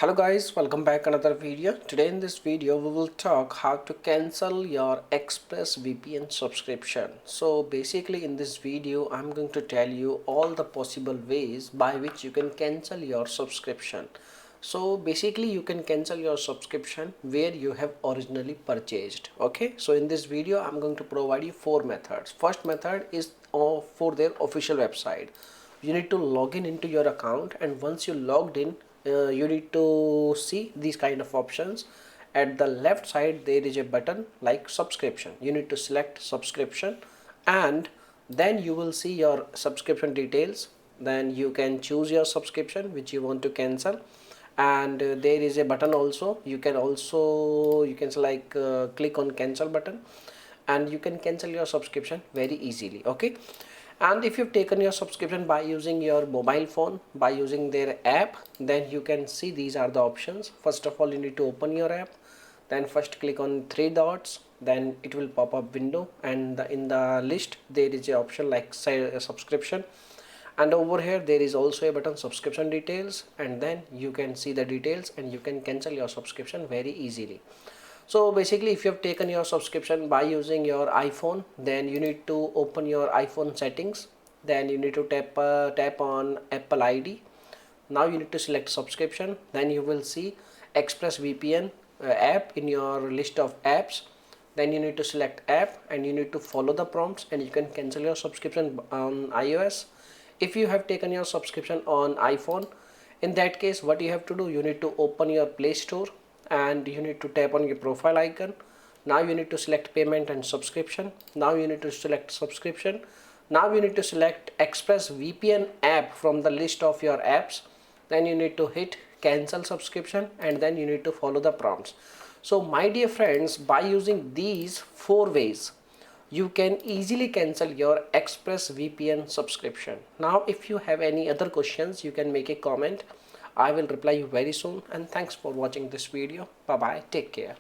Hello guys, welcome back another video. Today in this video we will talk how to cancel your ExpressVPN subscription. So basically in this video I'm going to tell you all the possible ways by which you can cancel your subscription. So basically you can cancel your subscription where you have originally purchased. Okay, so in this video I'm going to provide you four methods. First method is for their official website. You need to log in into your account, and once you logged in, you need to see these kind of options. At the left side there is a button like subscription. You need to select subscription, and then you will see your subscription details. Then you can choose your subscription which you want to cancel, and there is a button also. You can click on cancel button, and you can cancel your subscription very easily. Okay, and if you've taken your subscription by using your mobile phone, by using their app, then you can see these are the options. First of all, you need to open your app, then first click on three dots, then it will pop up window, and in the list there is a option like say subscription, and over here there is also a button subscription details, and then you can see the details and you can cancel your subscription very easily. So basically if you have taken your subscription by using your iPhone, then you need to open your iPhone settings, then you need to tap on Apple ID. Now you need to select subscription, then you will see ExpressVPN app in your list of apps. Then you need to select app and you need to follow the prompts, and you can cancel your subscription on iOS. If you have taken your subscription on iPhone, in that case what you have to do, you need to open your Play Store and you need to tap on your profile icon. Now you need to select payment and subscription. Now you need to select subscription. Now you need to select ExpressVPN app from the list of your apps. Then you need to hit cancel subscription, and then you need to follow the prompts. So my dear friends, by using these four ways you can easily cancel your ExpressVPN subscription. Now if you have any other questions, you can make a comment. I will reply you very soon, and thanks for watching this video. Bye bye, take care.